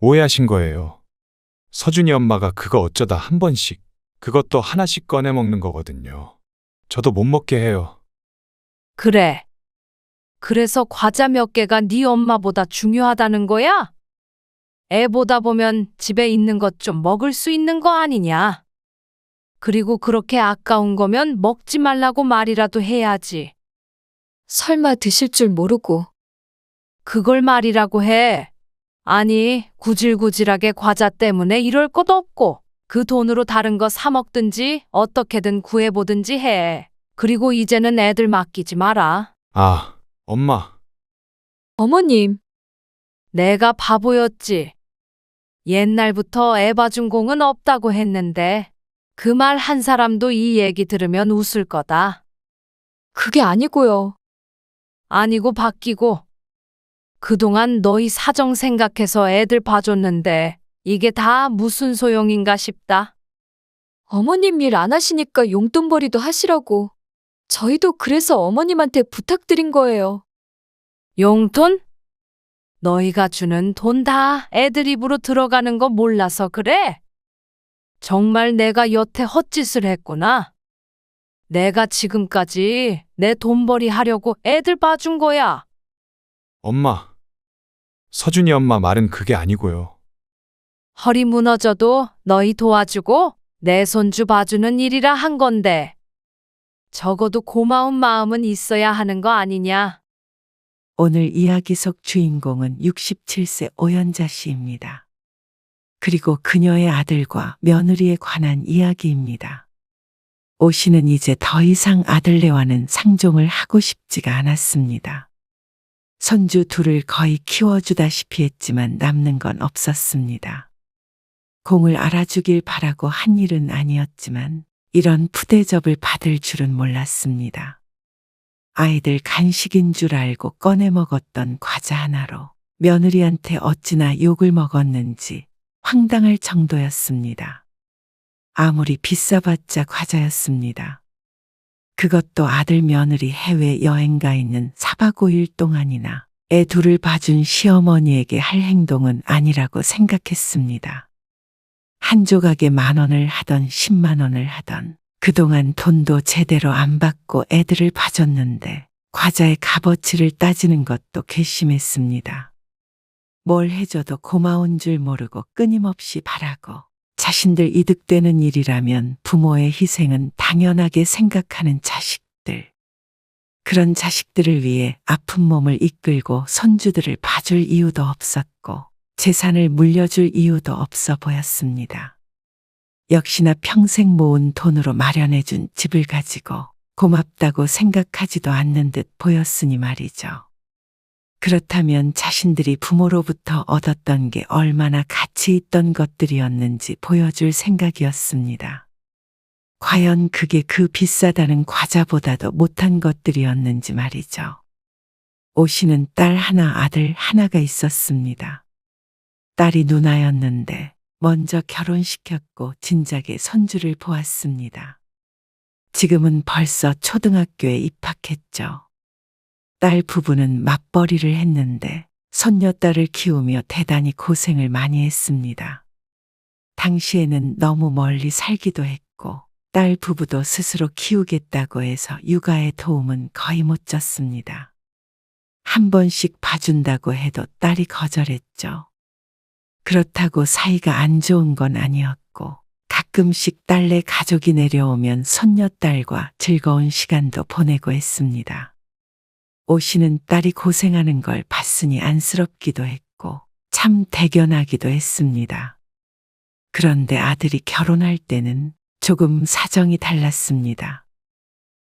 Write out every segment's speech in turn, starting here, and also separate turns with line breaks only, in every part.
오해하신 거예요. 서준이 엄마가 그거 어쩌다 한 번씩, 그것도 하나씩 꺼내 먹는 거거든요. 저도 못 먹게 해요.
그래. 그래서 과자 몇 개가 네 엄마보다 중요하다는 거야? 애 보다 보면 집에 있는 것 좀 먹을 수 있는 거 아니냐? 그리고 그렇게 아까운 거면 먹지 말라고 말이라도 해야지.
설마 드실 줄 모르고.
그걸 말이라고 해. 아니, 구질구질하게 과자 때문에 이럴 것도 없고, 그 돈으로 다른 거 사 먹든지 어떻게든 구해보든지 해. 그리고 이제는 애들 맡기지 마라.
아, 엄마.
어머님,
내가 바보였지. 옛날부터 애 봐준 공은 없다고 했는데, 그 말 한 사람도 이 얘기 들으면 웃을 거다.
그게 아니고요.
아니고 바뀌고. 그동안 너희 사정 생각해서 애들 봐줬는데, 이게 다 무슨 소용인가 싶다.
어머님 일 안 하시니까 용돈벌이도 하시라고. 저희도 그래서 어머님한테 부탁드린 거예요.
용돈? 너희가 주는 돈 다 애들 입으로 들어가는 거 몰라서 그래? 정말 내가 여태 헛짓을 했구나. 내가 지금까지 내 돈벌이 하려고 애들 봐준 거야.
엄마. 서준이 엄마 말은 그게 아니고요.
허리 무너져도 너희 도와주고 내 손주 봐주는 일이라 한 건데. 적어도 고마운 마음은 있어야 하는 거 아니냐?
오늘 이야기 속 주인공은 67세 오연자 씨입니다. 그리고 그녀의 아들과 며느리에 관한 이야기입니다. 오 씨는 이제 더 이상 아들네와는 상종을 하고 싶지가 않았습니다. 손주 둘을 거의 키워주다시피 했지만 남는 건 없었습니다. 공을 알아주길 바라고 한 일은 아니었지만 이런 푸대접을 받을 줄은 몰랐습니다. 아이들 간식인 줄 알고 꺼내 먹었던 과자 하나로 며느리한테 어찌나 욕을 먹었는지 황당할 정도였습니다. 아무리 비싸봤자 과자였습니다. 그것도 아들 며느리 해외 여행 가 있는 4박 5일 동안이나 애 둘을 봐준 시어머니에게 할 행동은 아니라고 생각했습니다. 한 조각에 10,000원을 하던 10만 원을 하던 그동안 돈도 제대로 안 받고 애들을 봐줬는데 과자의 값어치를 따지는 것도 괘씸했습니다. 뭘 해줘도 고마운 줄 모르고 끊임없이 바라고 자신들 이득되는 일이라면 부모의 희생은 당연하게 생각하는 자식들. 그런 자식들을 위해 아픈 몸을 이끌고 손주들을 봐줄 이유도 없었고 재산을 물려줄 이유도 없어 보였습니다. 역시나 평생 모은 돈으로 마련해준 집을 가지고 고맙다고 생각하지도 않는 듯 보였으니 말이죠. 그렇다면 자신들이 부모로부터 얻었던 게 얼마나 가치 있던 것들이었는지 보여줄 생각이었습니다. 과연 그게 그 비싸다는 과자보다도 못한 것들이었는지 말이죠. 오 씨는 딸 하나, 아들 하나가 있었습니다. 딸이 누나였는데 먼저 결혼시켰고 진작에 손주를 보았습니다. 지금은 벌써 초등학교에 입학했죠. 딸 부부는 맞벌이를 했는데 손녀딸을 키우며 대단히 고생을 많이 했습니다. 당시에는 너무 멀리 살기도 했고 딸 부부도 스스로 키우겠다고 해서 육아의 도움은 거의 못 줬습니다. 한 번씩 봐준다고 해도 딸이 거절했죠. 그렇다고 사이가 안 좋은 건 아니었고 가끔씩 딸네 가족이 내려오면 손녀딸과 즐거운 시간도 보내고 했습니다. 오 씨는 딸이 고생하는 걸 봤으니 안쓰럽기도 했고 참 대견하기도 했습니다. 그런데 아들이 결혼할 때는 조금 사정이 달랐습니다.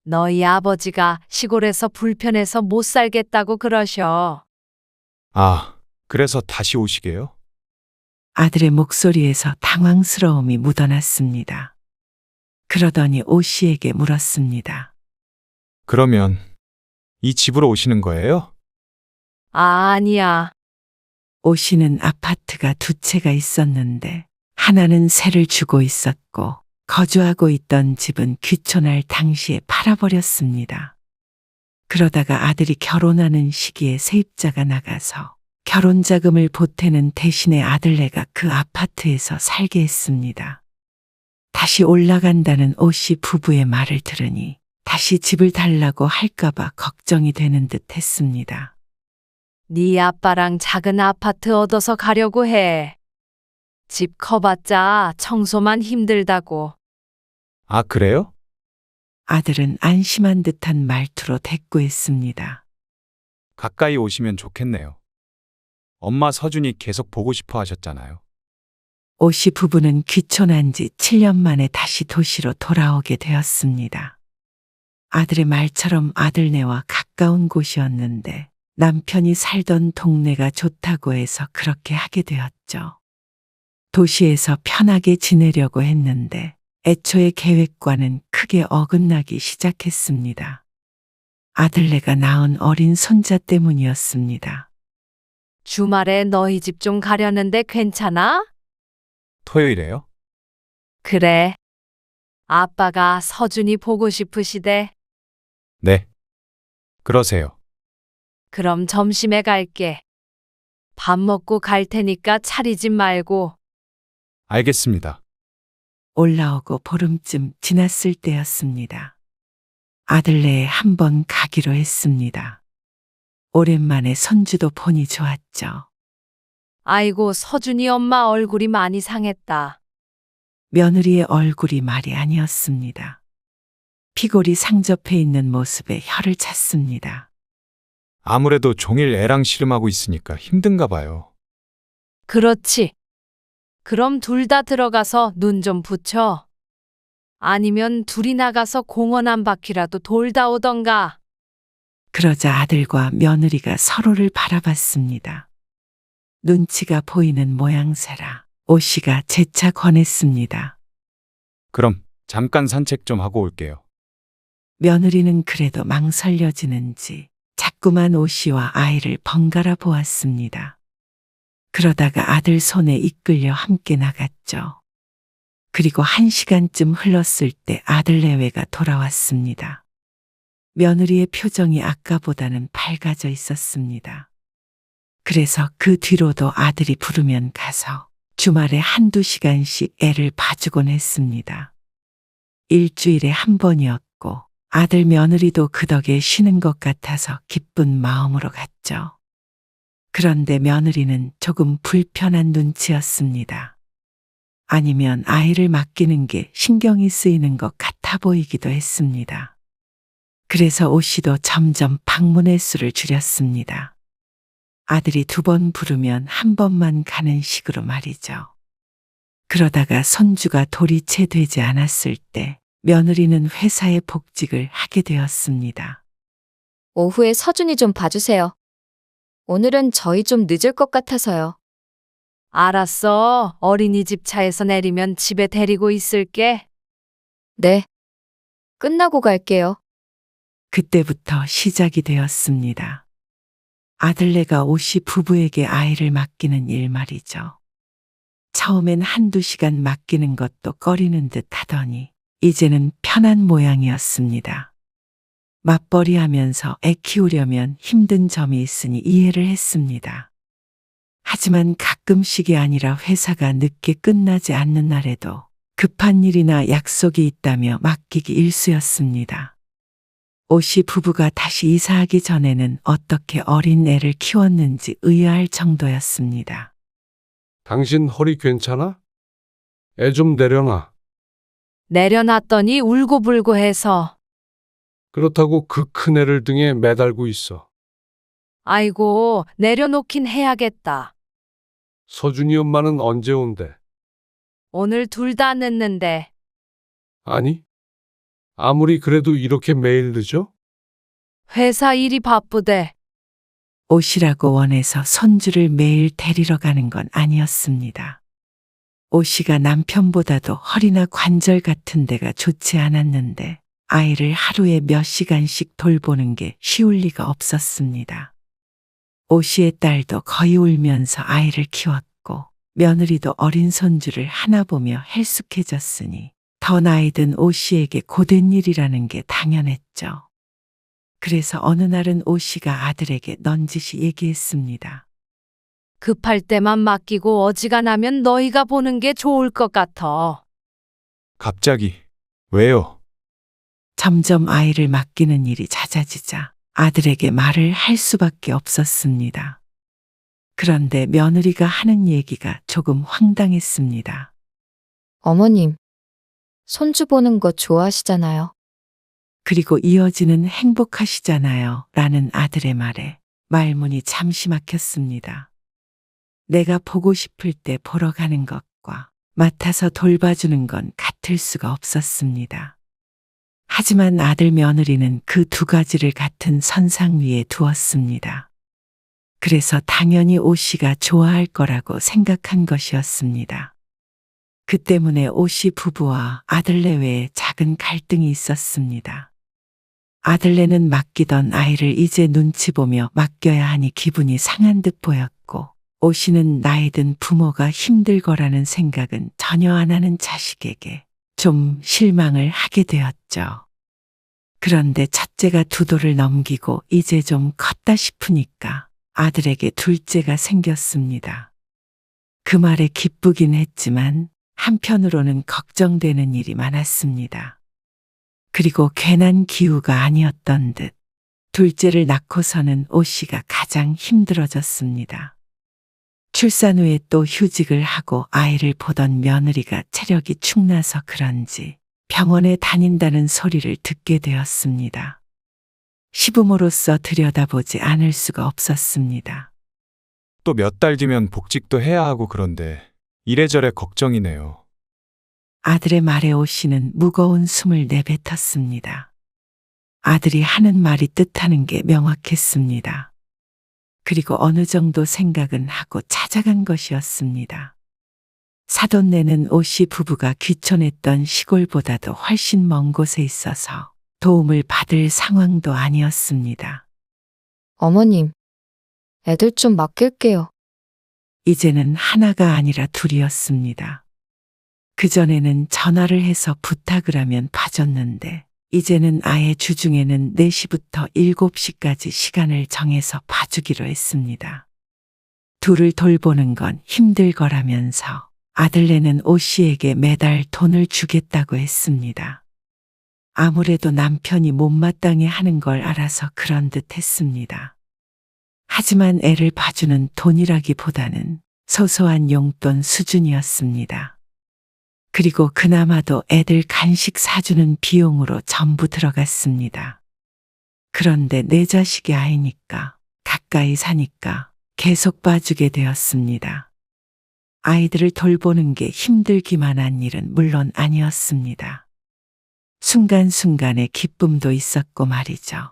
너희 아버지가 시골에서 불편해서 못 살겠다고 그러셔.
아, 그래서 다시 오시게요?
아들의 목소리에서 당황스러움이 묻어났습니다. 그러더니 오 씨에게 물었습니다.
그러면 이 집으로 오시는 거예요?
아니야.
오 씨는 아파트가 2채가 있었는데 하나는 세를 주고 있었고 거주하고 있던 집은 귀촌할 당시에 팔아버렸습니다. 그러다가 아들이 결혼하는 시기에 세입자가 나가서 결혼 자금을 보태는 대신에 아들네가 그 아파트에서 살게 했습니다. 다시 올라간다는 오씨 부부의 말을 들으니 다시 집을 달라고 할까봐 걱정이 되는 듯 했습니다.
네 아빠랑 작은 아파트 얻어서 가려고 해. 집 커봤자 청소만 힘들다고.
아, 그래요?
아들은 안심한 듯한 말투로 대꾸했습니다.
가까이 오시면 좋겠네요. 엄마 서준이 계속 보고 싶어 하셨잖아요.
오씨 부부는 귀촌한 지 7년 만에 다시 도시로 돌아오게 되었습니다. 아들의 말처럼 아들네와 가까운 곳이었는데 남편이 살던 동네가 좋다고 해서 그렇게 하게 되었죠. 도시에서 편하게 지내려고 했는데 애초의 계획과는 크게 어긋나기 시작했습니다. 아들네가 낳은 어린 손자 때문이었습니다.
주말에 너희 집 좀 가려는데 괜찮아?
토요일에요?
그래. 아빠가 서준이 보고 싶으시대.
네. 그러세요.
그럼 점심에 갈게. 밥 먹고 갈 테니까 차리지 말고.
알겠습니다.
올라오고 보름쯤 지났을 때였습니다. 아들네에 한번 가기로 했습니다. 오랜만에 손주도 보니 좋았죠.
아이고, 서준이 엄마 얼굴이 많이 상했다.
며느리의 얼굴이 말이 아니었습니다. 피골이 상접해 있는 모습에 혀를 찼습니다.
아무래도 종일 애랑 씨름하고 있으니까 힘든가 봐요.
그렇지. 그럼 둘 다 들어가서 눈 좀 붙여. 아니면 둘이 나가서 공원 한 바퀴라도 돌다 오던가.
그러자 아들과 며느리가 서로를 바라봤습니다. 눈치가 보이는 모양새라 오씨가 재차 권했습니다.
그럼 잠깐 산책 좀 하고 올게요.
며느리는 그래도 망설여지는지 자꾸만 오씨와 아이를 번갈아 보았습니다. 그러다가 아들 손에 이끌려 함께 나갔죠. 그리고 1시간쯤 흘렀을 때 아들 내외가 돌아왔습니다. 며느리의 표정이 아까보다는 밝아져 있었습니다. 그래서 그 뒤로도 아들이 부르면 가서 주말에 1~2시간씩 애를 봐주곤 했습니다. 일주일에 한 번이었고 아들 며느리도 그 덕에 쉬는 것 같아서 기쁜 마음으로 갔죠. 그런데 며느리는 조금 불편한 눈치였습니다. 아니면 아이를 맡기는 게 신경이 쓰이는 것 같아 보이기도 했습니다. 그래서 오씨도 점점 방문 횟수를 줄였습니다. 아들이 2번 부르면 1번만 가는 식으로 말이죠. 그러다가 손주가 돌이 채 되지 않았을 때 며느리는 회사에 복직을 하게 되었습니다.
오후에 서준이 좀 봐주세요. 오늘은 저희 좀 늦을 것 같아서요.
알았어. 어린이집 차에서 내리면 집에 데리고 있을게.
네. 끝나고 갈게요.
그때부터 시작이 되었습니다. 아들네가 오씨 부부에게 아이를 맡기는 일 말이죠. 처음엔 1~2시간 맡기는 것도 꺼리는 듯 하더니 이제는 편한 모양이었습니다. 맞벌이 하면서 애 키우려면 힘든 점이 있으니 이해를 했습니다. 하지만 가끔씩이 아니라 회사가 늦게 끝나지 않는 날에도 급한 일이나 약속이 있다며 맡기기 일쑤였습니다. 오씨 부부가 다시 이사하기 전에는 어떻게 어린 애를 키웠는지 의아할 정도였습니다.
당신 허리 괜찮아? 애 좀 내려놔.
내려놨더니 울고불고 해서.
그렇다고 그 큰 애를 등에 매달고 있어.
아이고, 내려놓긴 해야겠다.
서준이 엄마는 언제 온대?
오늘 둘 다 늦는데.
아니, 아무리 그래도 이렇게 매일 늦어?
회사 일이 바쁘대.
오씨라고 원해서 손주를 매일 데리러 가는 건 아니었습니다. 오씨가 남편보다도 허리나 관절 같은 데가 좋지 않았는데 아이를 하루에 몇 시간씩 돌보는 게 쉬울 리가 없었습니다. 오씨의 딸도 거의 울면서 아이를 키웠고 며느리도 어린 손주를 하나 보며 헬쑥해졌으니 더 나이 든 오씨에게 고된 일이라는 게 당연했죠. 그래서 어느 날은 오씨가 아들에게 넌지시 얘기했습니다.
급할 때만 맡기고 어지간하면 너희가 보는 게 좋을 것 같아.
갑자기. 왜요?
점점 아이를 맡기는 일이 잦아지자 아들에게 말을 할 수밖에 없었습니다. 그런데 며느리가 하는 얘기가 조금 황당했습니다.
어머님, 손주 보는 거 좋아하시잖아요.
그리고 이어지는 행복하시잖아요. 라는 아들의 말에 말문이 잠시 막혔습니다. 내가 보고 싶을 때 보러 가는 것과 맡아서 돌봐주는 건 같을 수가 없었습니다. 하지만 아들 며느리는 그 두 가지를 같은 선상 위에 두었습니다. 그래서 당연히 오 씨가 좋아할 거라고 생각한 것이었습니다. 그 때문에 오 씨 부부와 아들내외에 작은 갈등이 있었습니다. 아들내는 맡기던 아이를 이제 눈치 보며 맡겨야 하니 기분이 상한 듯 보였고, 오 씨는 나이 든 부모가 힘들 거라는 생각은 전혀 안 하는 자식에게 좀 실망을 하게 되었죠. 그런데 첫째가 두 돌을 넘기고 이제 좀 컸다 싶으니까 아들에게 둘째가 생겼습니다. 그 말에 기쁘긴 했지만 한편으로는 걱정되는 일이 많았습니다. 그리고 괜한 기우가 아니었던 듯 둘째를 낳고서는 오 씨가 가장 힘들어졌습니다. 출산 후에 또 휴직을 하고 아이를 보던 며느리가 체력이 축나서 그런지 병원에 다닌다는 소리를 듣게 되었습니다. 시부모로서 들여다보지 않을 수가 없었습니다.
또 몇 달 뒤면 복직도 해야 하고 그런데 이래저래 걱정이네요.
아들의 말에 오 씨는 무거운 숨을 내뱉었습니다. 아들이 하는 말이 뜻하는 게 명확했습니다. 그리고 어느 정도 생각은 하고 찾아간 것이었습니다. 사돈 내는 오 씨 부부가 귀촌했던 시골보다도 훨씬 먼 곳에 있어서 도움을 받을 상황도 아니었습니다.
어머님, 애들 좀 맡길게요.
이제는 하나가 아니라 둘이었습니다. 그전에는 전화를 해서 부탁을 하면 봐줬는데 이제는 아예 주중에는 4시부터 7시까지 시간을 정해서 봐주기로 했습니다. 둘을 돌보는 건 힘들 거라면서 아들내는 오 씨에게 매달 돈을 주겠다고 했습니다. 아무래도 남편이 못마땅해 하는 걸 알아서 그런 듯 했습니다. 하지만 애를 봐주는 돈이라기보다는 소소한 용돈 수준이었습니다. 그리고 그나마도 애들 간식 사주는 비용으로 전부 들어갔습니다. 그런데 내 자식이 아이니까, 가까이 사니까 계속 봐주게 되었습니다. 아이들을 돌보는 게 힘들기만 한 일은 물론 아니었습니다. 순간순간의 기쁨도 있었고 말이죠.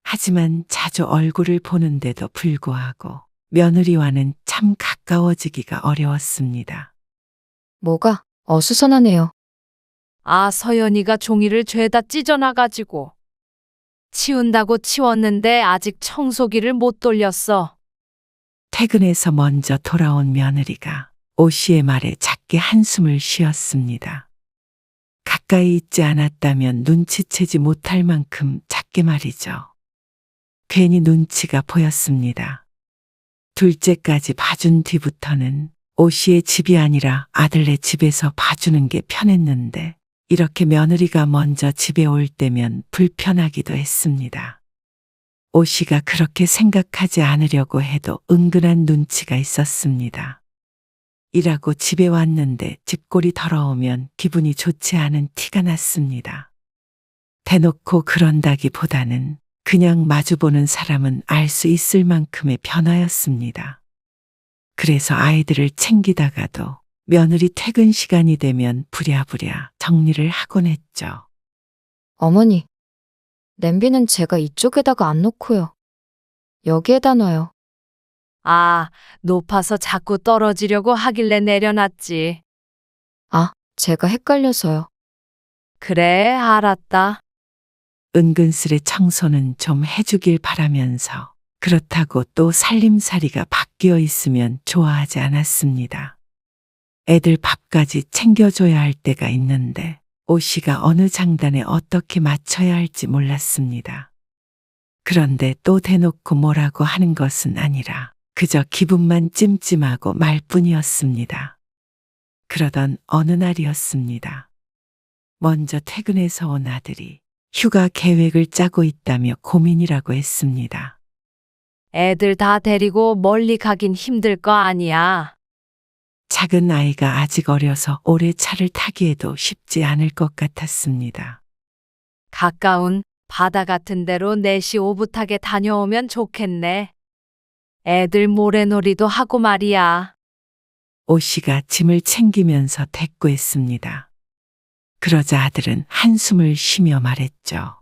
하지만 자주 얼굴을 보는데도 불구하고 며느리와는 참 가까워지기가 어려웠습니다.
뭐가 어수선하네요.
아, 서연이가 종이를 죄다 찢어놔가지고. 치운다고 치웠는데 아직 청소기를 못 돌렸어.
퇴근해서 먼저 돌아온 며느리가 오 씨의 말에 작게 한숨을 쉬었습니다. 가까이 있지 않았다면 눈치채지 못할 만큼 작게 말이죠. 괜히 눈치가 보였습니다. 둘째까지 봐준 뒤부터는 오 씨의 집이 아니라 아들네 집에서 봐주는 게 편했는데 이렇게 며느리가 먼저 집에 올 때면 불편하기도 했습니다. 오 씨가 그렇게 생각하지 않으려고 해도 은근한 눈치가 있었습니다. 일하고 집에 왔는데 집골이 더러우면 기분이 좋지 않은 티가 났습니다. 대놓고 그런다기보다는 그냥 마주보는 사람은 알 수 있을 만큼의 변화였습니다. 그래서 아이들을 챙기다가도 며느리 퇴근 시간이 되면 부랴부랴 정리를 하곤 했죠.
어머니, 냄비는 제가 이쪽에다가 안 놓고요. 여기에다 놔요.
아, 높아서 자꾸 떨어지려고 하길래 내려놨지.
아, 제가 헷갈려서요.
그래, 알았다.
은근슬의 청소는 좀 해주길 바라면서 그렇다고 또 살림살이가 바뀌어 있으면 좋아하지 않았습니다. 애들 밥까지 챙겨줘야 할 때가 있는데 오 씨가 어느 장단에 어떻게 맞춰야 할지 몰랐습니다. 그런데 또 대놓고 뭐라고 하는 것은 아니라 그저 기분만 찜찜하고 말뿐이었습니다. 그러던 어느 날이었습니다. 먼저 퇴근해서 온 아들이 휴가 계획을 짜고 있다며 고민이라고 했습니다.
애들 다 데리고 멀리 가긴 힘들 거 아니야.
작은 아이가 아직 어려서 오래 차를 타기에도 쉽지 않을 것 같았습니다.
가까운 바다 같은 데로 4시 오붓하게 다녀오면 좋겠네. 애들 모래놀이도 하고 말이야.
오 씨가 짐을 챙기면서 대꾸했습니다. 그러자 아들은 한숨을 쉬며 말했죠.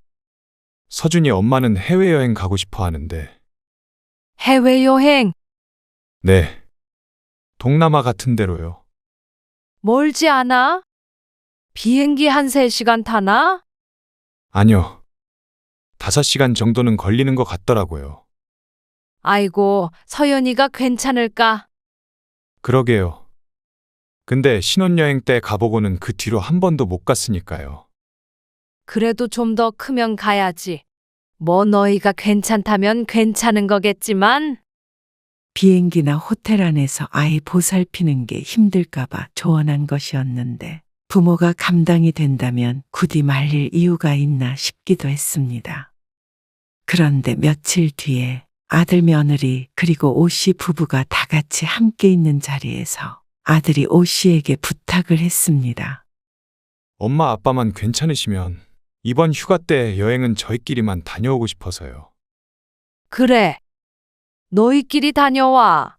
서준이 엄마는 해외여행 가고 싶어 하는데.
해외여행
네. 동남아 같은 데로요.
멀지 않아? 비행기 한 3시간 타나?
아니요. 5시간 정도는 걸리는 것 같더라고요.
아이고, 서연이가 괜찮을까?
그러게요. 근데 신혼여행 때 가보고는 그 뒤로 한 번도 못 갔으니까요.
그래도 좀 더 크면 가야지. 뭐 너희가 괜찮다면 괜찮은 거겠지만
비행기나 호텔 안에서 아이 보살피는 게 힘들까봐 조언한 것이었는데 부모가 감당이 된다면 굳이 말릴 이유가 있나 싶기도 했습니다. 그런데 며칠 뒤에 아들 며느리 그리고 오 씨 부부가 다 같이 함께 있는 자리에서 아들이 오 씨에게 부탁을 했습니다.
엄마 아빠만 괜찮으시면 이번 휴가 때 여행은 저희끼리만 다녀오고 싶어서요.
그래. 너희끼리 다녀와.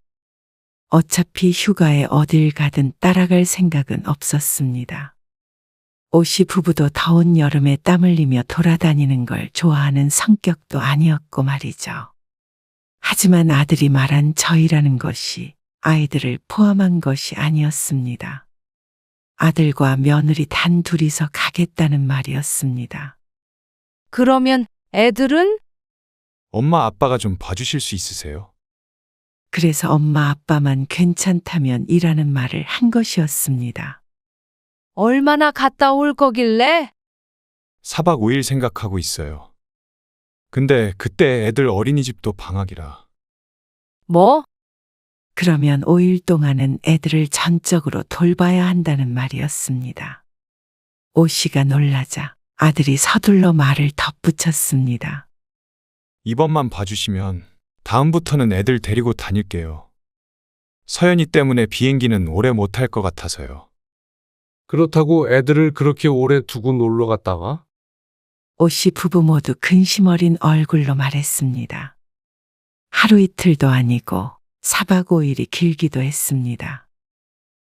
어차피 휴가에 어딜 가든 따라갈 생각은 없었습니다. 오 씨 부부도 더운 여름에 땀 흘리며 돌아다니는 걸 좋아하는 성격도 아니었고 말이죠. 하지만 아들이 말한 저희라는 것이 아이들을 포함한 것이 아니었습니다. 아들과 며느리 단 둘이서 가겠다는 말이었습니다.
그러면 애들은?
엄마 아빠가 좀 봐주실 수 있으세요?
그래서 엄마 아빠만 괜찮다면 이라는 말을 한 것이었습니다.
얼마나 갔다 올 거길래?
4박 5일 생각하고 있어요. 근데 그때 애들 어린이집도 방학이라.
뭐?
그러면 5일 동안은 애들을 전적으로 돌봐야 한다는 말이었습니다. 오 씨가 놀라자 아들이 서둘러 말을 덧붙였습니다.
이번만 봐주시면 다음부터는 애들 데리고 다닐게요. 서연이 때문에 비행기는 오래 못 탈 것 같아서요.
그렇다고 애들을 그렇게 오래 두고 놀러 갔다가?
오 씨 부부 모두 근심 어린 얼굴로 말했습니다. 하루 이틀도 아니고 4박 5일이 길기도 했습니다.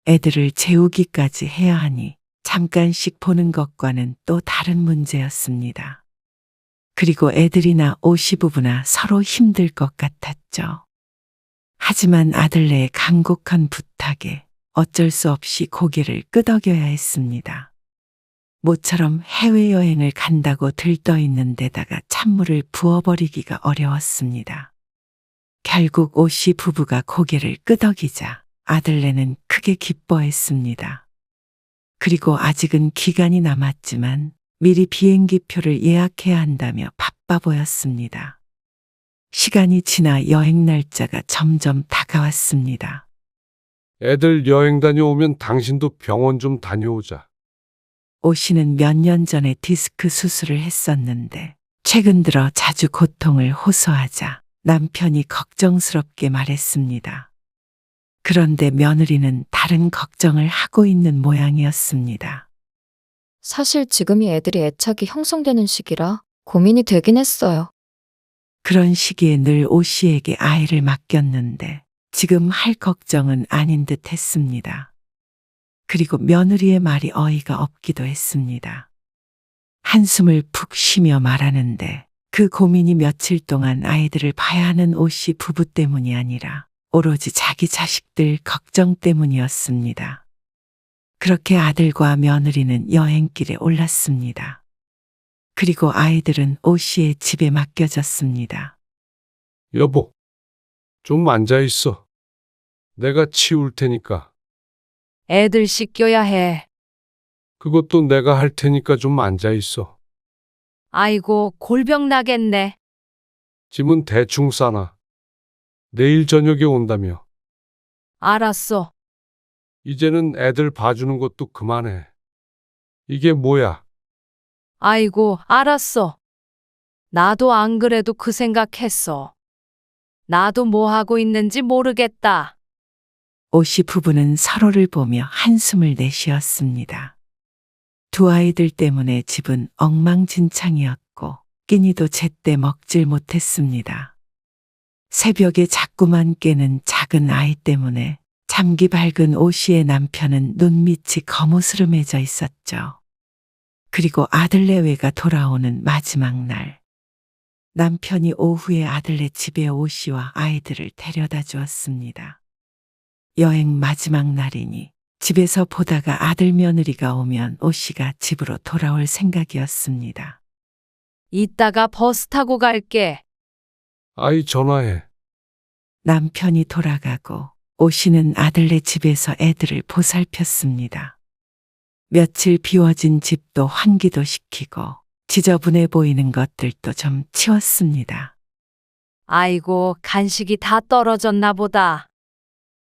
애들을 재우기까지 해야 하니 잠깐씩 보는 것과는 또 다른 문제였습니다. 그리고 애들이나 오 씨 부부나 서로 힘들 것 같았죠. 하지만 아들네의 간곡한 부탁에 어쩔 수 없이 고개를 끄덕여야 했습니다. 모처럼 해외여행을 간다고 들떠있는 데다가 찬물을 부어버리기가 어려웠습니다. 결국 오 씨 부부가 고개를 끄덕이자 아들네는 크게 기뻐했습니다. 그리고 아직은 기간이 남았지만 미리 비행기표를 예약해야 한다며 바빠 보였습니다. 시간이 지나 여행 날짜가 점점 다가왔습니다.
애들 여행 다녀오면 당신도 병원 좀 다녀오자.
오 씨는 몇 년 전에 디스크 수술을 했었는데 최근 들어 자주 고통을 호소하자 남편이 걱정스럽게 말했습니다. 그런데 며느리는 다른 걱정을 하고 있는 모양이었습니다.
사실 지금이 애들이 애착이 형성되는 시기라 고민이 되긴 했어요.
그런 시기에 늘 오 씨에게 아이를 맡겼는데 지금 할 걱정은 아닌 듯 했습니다. 그리고 며느리의 말이 어이가 없기도 했습니다. 한숨을 푹 쉬며 말하는데 그 고민이 며칠 동안 아이들을 봐야 하는 오 씨 부부 때문이 아니라 오로지 자기 자식들 걱정 때문이었습니다. 그렇게 아들과 며느리는 여행길에 올랐습니다. 그리고 아이들은 오 씨의 집에 맡겨졌습니다.
여보, 좀 앉아 있어. 내가 치울 테니까.
애들 씻겨야 해.
그것도 내가 할 테니까 좀 앉아 있어.
아이고, 골병 나겠네.
짐은 대충 싸놔. 내일 저녁에 온다며.
알았어.
이제는 애들 봐주는 것도 그만해. 이게 뭐야?
아이고, 알았어. 나도 안 그래도 그 생각했어. 나도 뭐 하고 있는지 모르겠다.
오씨 부부는 서로를 보며 한숨을 내쉬었습니다. 두 아이들 때문에 집은 엉망진창이었고 끼니도 제때 먹질 못했습니다. 새벽에 자꾸만 깨는 작은 아이 때문에 잠기 밝은 오씨의 남편은 눈밑이 거무스름해져 있었죠. 그리고 아들내외가 돌아오는 마지막 날, 남편이 오후에 아들네 집에 오씨와 아이들을 데려다 주었습니다. 여행 마지막 날이니 집에서 보다가 아들 며느리가 오면 오씨가 집으로 돌아올 생각이었습니다.
이따가 버스 타고 갈게.
아이 전화해.
남편이 돌아가고 오씨는 아들네 집에서 애들을 보살폈습니다. 며칠 비워진 집도 환기도 시키고 지저분해 보이는 것들도 좀 치웠습니다.
아이고, 간식이 다 떨어졌나 보다.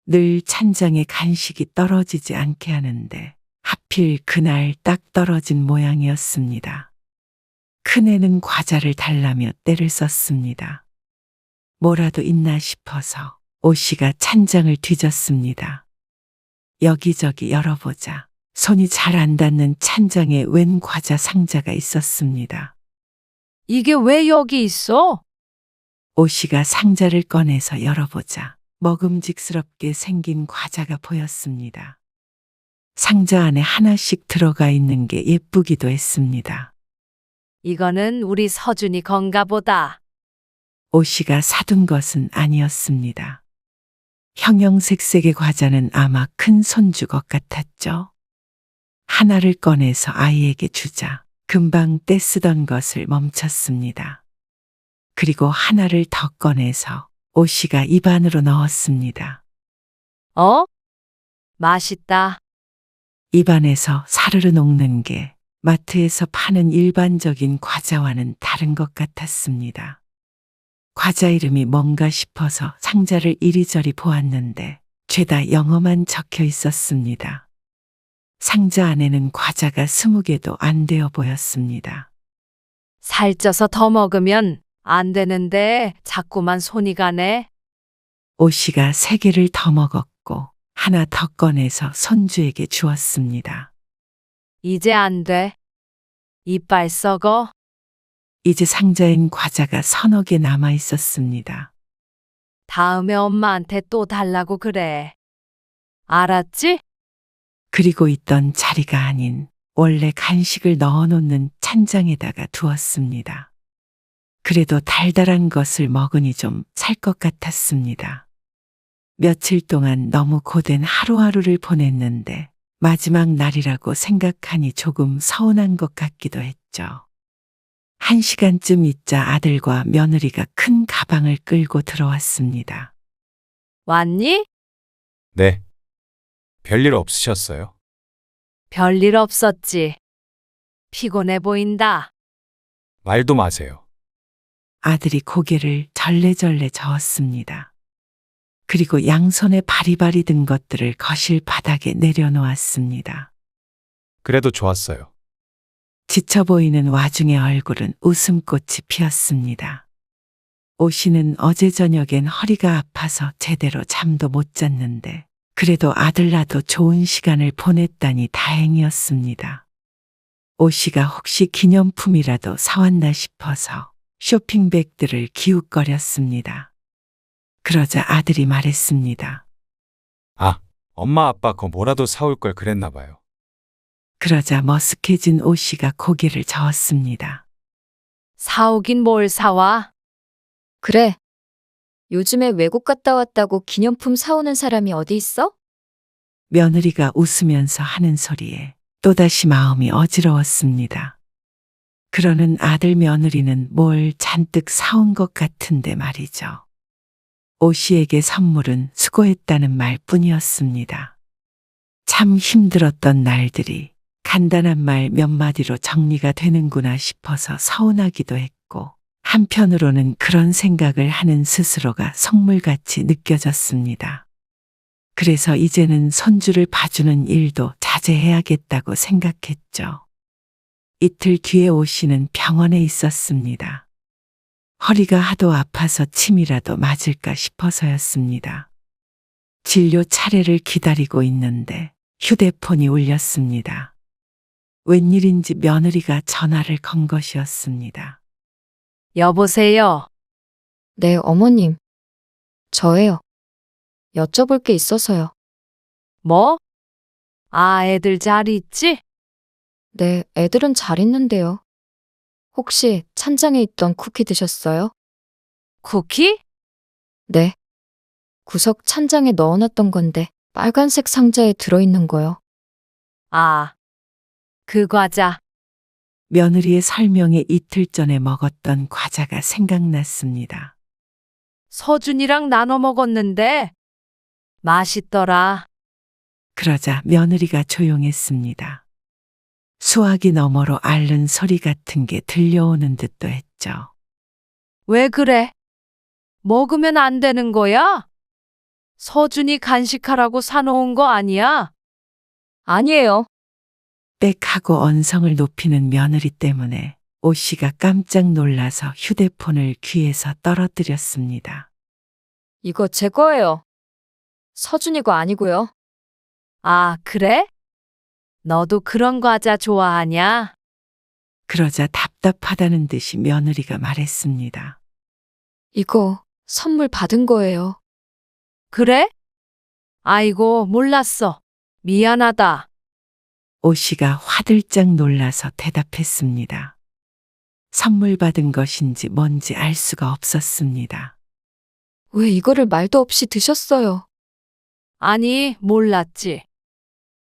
늘 찬장에 간식이 떨어지지 않게 하는데 하필 그날 딱 떨어진 모양이었습니다. 큰애는 과자를 달라며 떼를 썼습니다. 뭐라도 있나 싶어서 오씨가 찬장을 뒤졌습니다. 여기저기 열어보자 손이 잘 안 닿는 찬장에 웬 과자 상자가 있었습니다.
이게 왜 여기 있어?
오씨가 상자를 꺼내서 열어보자 먹음직스럽게 생긴 과자가 보였습니다. 상자 안에 하나씩 들어가 있는 게 예쁘기도 했습니다.
이거는 우리 서준이 건가 보다.
오씨가 사둔 것은 아니었습니다. 형형색색의 과자는 아마 큰 손주 것 같았죠. 하나를 꺼내서 아이에게 주자 금방 떼쓰던 것을 멈췄습니다. 그리고 하나를 더 꺼내서 오씨가 입 안으로 넣었습니다.
어? 맛있다.
입 안에서 사르르 녹는 게 마트에서 파는 일반적인 과자와는 다른 것 같았습니다. 과자 이름이 뭔가 싶어서 상자를 이리저리 보았는데 죄다 영어만 적혀 있었습니다. 상자 안에는 과자가 20개도 안 되어 보였습니다.
살쪄서 더 먹으면 안 되는데 자꾸만 손이 가네.
오씨가 3개를 더 먹었고 하나 더 꺼내서 손주에게 주었습니다.
이제 안 돼. 이빨 썩어.
이제 상자엔 과자가 3개 남아 있었습니다.
다음에 엄마한테 또 달라고 그래. 알았지?
그리고 있던 자리가 아닌 원래 간식을 넣어놓는 찬장에다가 두었습니다. 그래도 달달한 것을 먹으니 좀 살 것 같았습니다. 며칠 동안 너무 고된 하루하루를 보냈는데 마지막 날이라고 생각하니 조금 서운한 것 같기도 했죠. 1시간쯤 있자 아들과 며느리가 큰 가방을 끌고 들어왔습니다.
왔니?
네. 별일 없으셨어요?
별일 없었지. 피곤해 보인다.
말도 마세요.
아들이 고개를 절레절레 저었습니다. 그리고 양손에 바리바리 든 것들을 거실 바닥에 내려놓았습니다.
그래도 좋았어요.
지쳐 보이는 와중에 얼굴은 웃음꽃이 피었습니다. 오씨는 어제 저녁엔 허리가 아파서 제대로 잠도 못 잤는데 그래도 아들 낳아도 좋은 시간을 보냈다니 다행이었습니다. 오씨가 혹시 기념품이라도 사왔나 싶어서 쇼핑백들을 기웃거렸습니다. 그러자 아들이 말했습니다.
아, 엄마 아빠 거 뭐라도 사올 걸 그랬나 봐요.
그러자 머쓱해진 오씨가 고개를 저었습니다.
사오긴 뭘 사와?
그래. 요즘에 외국 갔다 왔다고 기념품 사오는 사람이 어디 있어?
며느리가 웃으면서 하는 소리에 또다시 마음이 어지러웠습니다. 그러는 아들 며느리는 뭘 잔뜩 사온 것 같은데 말이죠. 오씨에게 선물은 수고했다는 말뿐이었습니다. 참 힘들었던 날들이 간단한 말 몇 마디로 정리가 되는구나 싶어서 서운하기도 했고 한편으로는 그런 생각을 하는 스스로가 속물같이 느껴졌습니다. 그래서 이제는 손주를 봐주는 일도 자제해야겠다고 생각했죠. 이틀 뒤에 오 씨는 병원에 있었습니다. 허리가 하도 아파서 침이라도 맞을까 싶어서였습니다. 진료 차례를 기다리고 있는데 휴대폰이 울렸습니다. 웬일인지 며느리가 전화를 건 것이었습니다.
여보세요.
네, 어머님. 저예요. 여쭤볼 게 있어서요.
뭐? 아, 애들 잘 있지?
네, 애들은 잘 있는데요. 혹시 찬장에 있던 쿠키 드셨어요?
쿠키?
네. 구석 찬장에 넣어놨던 건데 빨간색 상자에 들어있는 거요.
아, 그 과자.
며느리의 설명에 이틀 전에 먹었던 과자가 생각났습니다.
서준이랑 나눠 먹었는데 맛있더라.
그러자 며느리가 조용했습니다. 수화기 너머로 앓는 소리 같은 게 들려오는 듯도 했죠.
왜 그래? 먹으면 안 되는 거야? 서준이 간식하라고 사놓은 거 아니야?
아니에요.
빽 하고 언성을 높이는 며느리 때문에 오 씨가 깜짝 놀라서 휴대폰을 귀에서 떨어뜨렸습니다.
이거 제 거예요. 서준이 거 아니고요.
아, 그래? 너도 그런 과자 좋아하냐?
그러자 답답하다는 듯이 며느리가 말했습니다.
이거 선물 받은 거예요.
그래? 아이고, 몰랐어. 미안하다.
오 씨가 화들짝 놀라서 대답했습니다. 선물 받은 것인지 뭔지 알 수가 없었습니다.
왜 이거를 말도 없이 드셨어요?
아니, 몰랐지.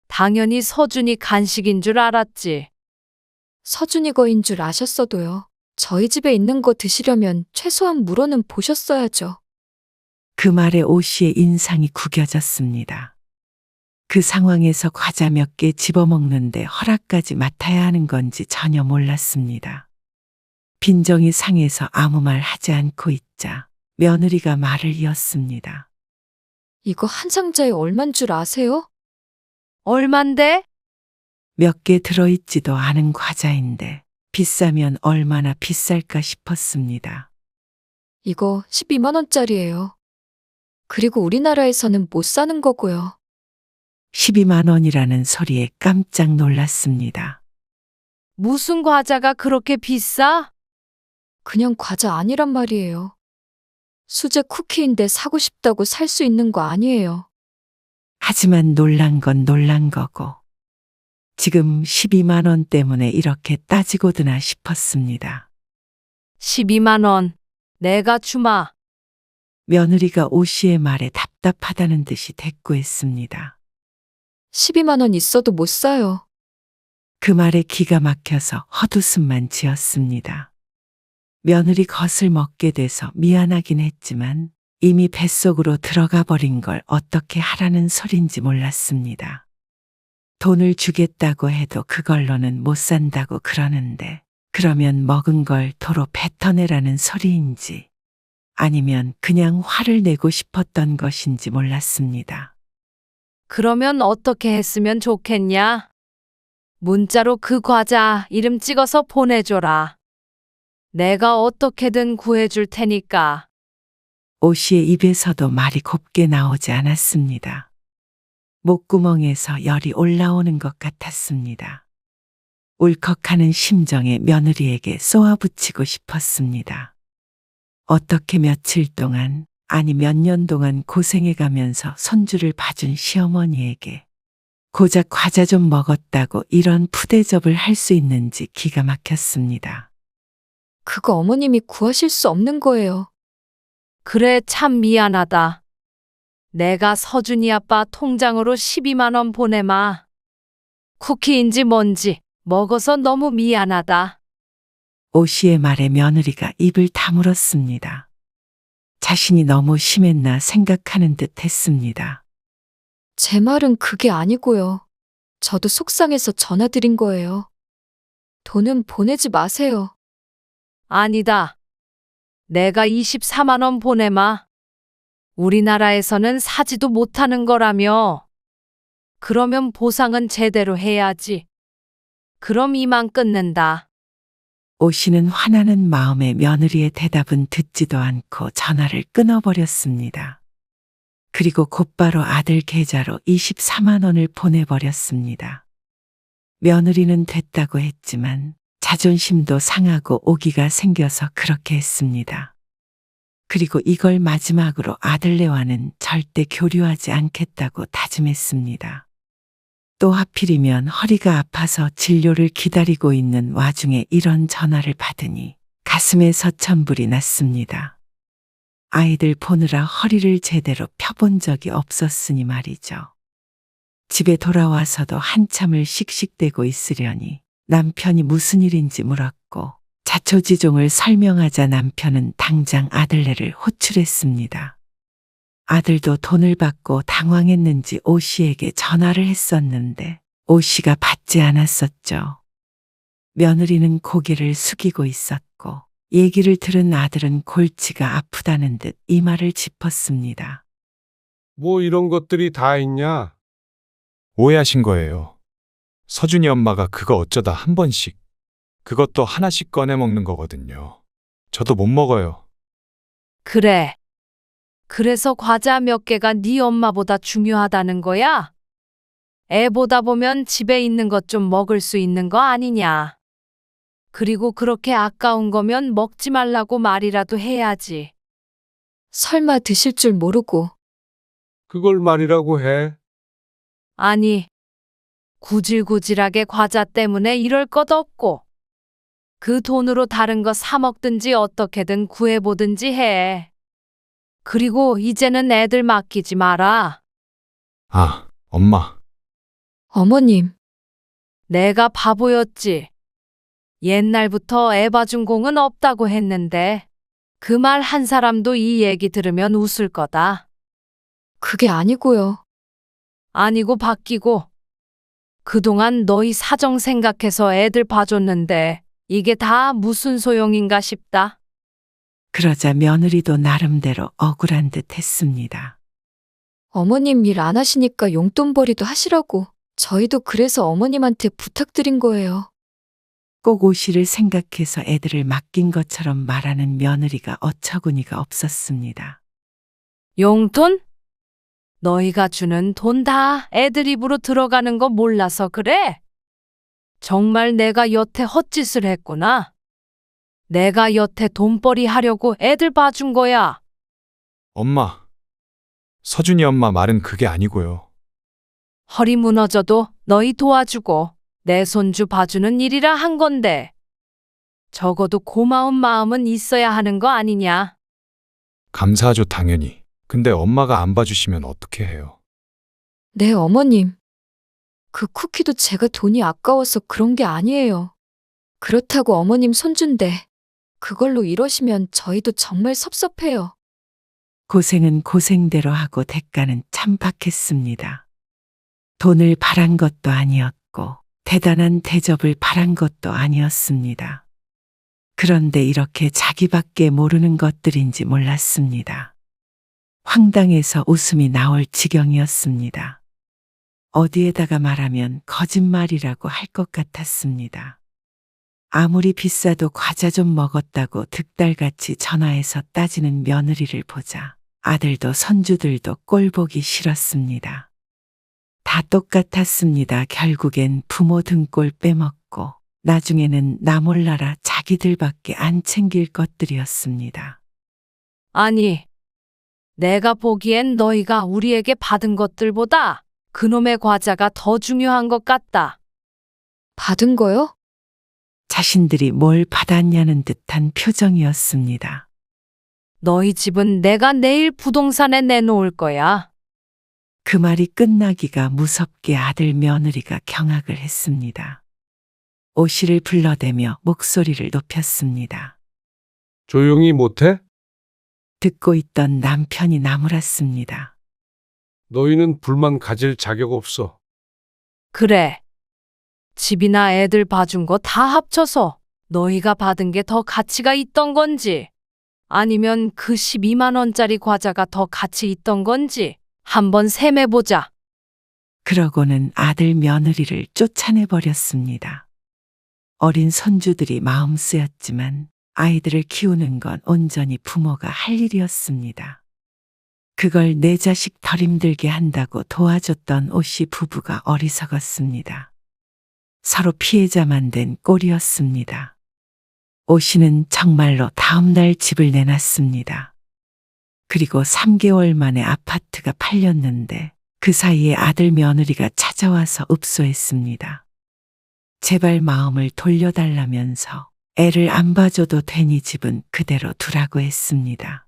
당연히 서준이 간식인 줄 알았지.
서준이 거인 줄 아셨어도요. 저희 집에 있는 거 드시려면 최소한 물어는 보셨어야죠.
그 말에 오 씨의 인상이 구겨졌습니다. 그 상황에서 과자 몇 개 집어먹는데 허락까지 맡아야 하는 건지 전혀 몰랐습니다. 빈정이 상해서 아무 말 하지 않고 있자 며느리가 말을 이었습니다.
이거 한 상자에 얼만 줄 아세요?
얼만데?
몇 개 들어있지도 않은 과자인데 비싸면 얼마나 비쌀까 싶었습니다.
이거 12만 원짜리예요. 그리고 우리나라에서는 못 사는 거고요.
12만 원이라는 소리에 깜짝 놀랐습니다.
무슨 과자가 그렇게 비싸?
그냥 과자 아니란 말이에요. 수제 쿠키인데 사고 싶다고 살 수 있는 거 아니에요.
하지만 놀란 건 놀란 거고 지금 12만 원 때문에 이렇게 따지고 드나 싶었습니다.
12만 원. 내가 주마.
며느리가 오 씨의 말에 답답하다는 듯이 대꾸했습니다.
12만 원 있어도 못 사요.
그 말에 기가 막혀서 헛웃음만 지었습니다. 며느리 겉을 먹게 돼서 미안하긴 했지만 이미 뱃속으로 들어가 버린 걸 어떻게 하라는 소린지 몰랐습니다. 돈을 주겠다고 해도 그걸로는 못 산다고 그러는데 그러면 먹은 걸 도로 뱉어내라는 소리인지 아니면 그냥 화를 내고 싶었던 것인지 몰랐습니다.
그러면 어떻게 했으면 좋겠냐? 문자로 그 과자 이름 찍어서 보내줘라. 내가 어떻게든 구해줄 테니까.
오 씨의 입에서도 말이 곱게 나오지 않았습니다. 목구멍에서 열이 올라오는 것 같았습니다. 울컥하는 심정에 며느리에게 쏘아붙이고 싶었습니다. 어떻게 며칠 동안, 아니 몇 년 동안 고생해가면서 손주를 봐준 시어머니에게 고작 과자 좀 먹었다고 이런 푸대접을 할 수 있는지 기가 막혔습니다.
그거 어머님이 구하실 수 없는 거예요.
그래, 참 미안하다. 내가 서준이 아빠 통장으로 12만 원 보내마. 쿠키인지 뭔지 먹어서 너무 미안하다.
오 씨의 말에 며느리가 입을 다물었습니다. 자신이 너무 심했나 생각하는 듯 했습니다.
제 말은 그게 아니고요. 저도 속상해서 전화드린 거예요. 돈은 보내지 마세요.
아니다. 내가 24만 원 보내마. 우리나라에서는 사지도 못하는 거라며. 그러면 보상은 제대로 해야지. 그럼 이만 끊는다.
오 씨는 화나는 마음에 며느리의 대답은 듣지도 않고 전화를 끊어버렸습니다. 그리고 곧바로 아들 계좌로 24만 원을 보내버렸습니다. 며느리는 됐다고 했지만 자존심도 상하고 오기가 생겨서 그렇게 했습니다. 그리고 이걸 마지막으로 아들네와는 절대 교류하지 않겠다고 다짐했습니다. 또 하필이면 허리가 아파서 진료를 기다리고 있는 와중에 이런 전화를 받으니 가슴에 서천불이 났습니다. 아이들 보느라 허리를 제대로 펴본 적이 없었으니 말이죠. 집에 돌아와서도 한참을 씩씩대고 있으려니 남편이 무슨 일인지 물었고 자초지종을 설명하자 남편은 당장 아들네를 호출했습니다. 아들도 돈을 받고 당황했는지 오 씨에게 전화를 했었는데 오 씨가 받지 않았었죠. 며느리는 고개를 숙이고 있었고 얘기를 들은 아들은 골치가 아프다는 듯 이마를 짚었습니다.
뭐 이런 것들이 다 있냐?
오해하신 거예요. 서준이 엄마가 그거 어쩌다 한 번씩, 그것도 하나씩 꺼내 먹는 거거든요. 저도 못 먹어요.
그래. 그래서 과자 몇 개가 네 엄마보다 중요하다는 거야? 애 보다 보면 집에 있는 것 좀 먹을 수 있는 거 아니냐? 그리고 그렇게 아까운 거면 먹지 말라고 말이라도 해야지.
설마 드실 줄 모르고.
그걸 말이라고 해.
아니, 구질구질하게 과자 때문에 이럴 것 없고, 그 돈으로 다른 거 사 먹든지 어떻게든 구해보든지 해. 그리고 이제는 애들 맡기지 마라.
아, 엄마.
어머님,
내가 바보였지. 옛날부터 애 봐준 공은 없다고 했는데, 그 말 한 사람도 이 얘기 들으면 웃을 거다.
그게 아니고요.
아니고 바뀌고. 그동안 너희 사정 생각해서 애들 봐줬는데, 이게 다 무슨 소용인가 싶다.
그러자 며느리도 나름대로 억울한 듯 했습니다.
어머님 일 안 하시니까 용돈벌이도 하시라고. 저희도 그래서 어머님한테 부탁드린 거예요.
꼭 오 씨를 생각해서 애들을 맡긴 것처럼 말하는 며느리가 어처구니가 없었습니다.
용돈? 너희가 주는 돈 다 애들 입으로 들어가는 거 몰라서 그래? 정말 내가 여태 헛짓을 했구나. 내가 여태 돈벌이 하려고 애들 봐준 거야.
엄마. 서준이 엄마 말은 그게 아니고요.
허리 무너져도 너희 도와주고 내 손주 봐주는 일이라 한 건데. 적어도 고마운 마음은 있어야 하는 거 아니냐.
감사하죠, 당연히. 근데 엄마가 안 봐주시면 어떻게 해요?
네, 어머님. 그 쿠키도 제가 돈이 아까워서 그런 게 아니에요. 그렇다고 어머님 손준데 그걸로 이러시면 저희도 정말 섭섭해요.
고생은 고생대로 하고 대가는 참박했습니다. 돈을 바란 것도 아니었고 대단한 대접을 바란 것도 아니었습니다. 그런데 이렇게 자기밖에 모르는 것들인지 몰랐습니다. 황당해서 웃음이 나올 지경이었습니다. 어디에다가 말하면 거짓말이라고 할 것 같았습니다. 아무리 비싸도 과자 좀 먹었다고 득달같이 전화해서 따지는 며느리를 보자 아들도 손주들도 꼴보기 싫었습니다. 다 똑같았습니다. 결국엔 부모 등골 빼먹고 나중에는 나 몰라라 자기들밖에 안 챙길 것들이었습니다.
아니, 내가 보기엔 너희가 우리에게 받은 것들보다 그놈의 과자가 더 중요한 것 같다.
받은 거요?
자신들이 뭘 받았냐는 듯한 표정이었습니다.
너희 집은 내가 내일 부동산에 내놓을 거야.
그 말이 끝나기가 무섭게 아들 며느리가 경악을 했습니다. 오 씨를 불러대며 목소리를 높였습니다.
조용히 못해?
듣고 있던 남편이 나무랐습니다.
너희는 불만 가질 자격 없어.
그래. 집이나 애들 봐준 거 다 합쳐서 너희가 받은 게 더 가치가 있던 건지. 아니면 그 12만 원짜리 과자가 더 가치 있던 건지 한번 셈해보자.
그러고는 아들 며느리를 쫓아내 버렸습니다. 어린 손주들이 마음 쓰였지만 아이들을 키우는 건 온전히 부모가 할 일이었습니다. 그걸 내 자식 덜 힘들게 한다고 도와줬던 오씨 부부가 어리석었습니다. 서로 피해자만 된 꼴이었습니다. 오씨는 정말로 다음날 집을 내놨습니다. 그리고 3개월 만에 아파트가 팔렸는데 그 사이에 아들 며느리가 찾아와서 읍소했습니다. 제발 마음을 돌려달라면서 애를 안 봐줘도 되니 집은 그대로 두라고 했습니다.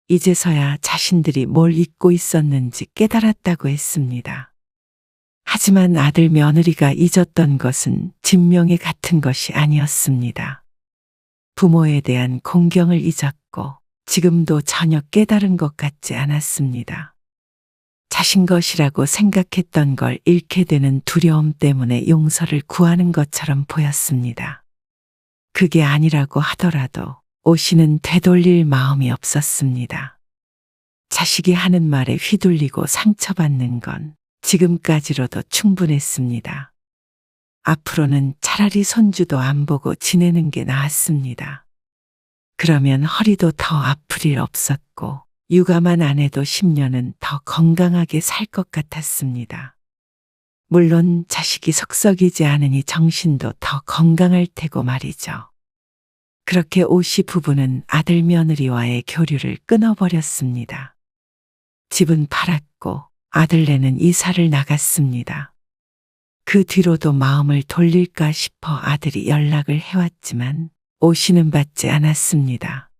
이제서야 자신들이 뭘 잊고 있었는지 깨달았다고 했습니다. 하지만 아들 며느리가 잊었던 것은 진명에 같은 것이 아니었습니다. 부모에 대한 공경을 잊었고 지금도 전혀 깨달은 것 같지 않았습니다. 자신 것이라고 생각했던 걸 잃게 되는 두려움 때문에 용서를 구하는 것처럼 보였습니다. 그게 아니라고 하더라도 오씨는 되돌릴 마음이 없었습니다. 자식이 하는 말에 휘둘리고 상처받는 건 지금까지로도 충분했습니다. 앞으로는 차라리 손주도 안 보고 지내는 게 나았습니다. 그러면 허리도 더 아플 일 없었고 육아만 안 해도 10년은 더 건강하게 살 것 같았습니다. 물론 자식이 석석이지 않으니 정신도 더 건강할 테고 말이죠. 그렇게 오씨 부부는 아들 며느리와의 교류를 끊어버렸습니다. 집은 팔았고 아들네는 이사를 나갔습니다. 그 뒤로도 마음을 돌릴까 싶어 아들이 연락을 해왔지만 오씨는 받지 않았습니다.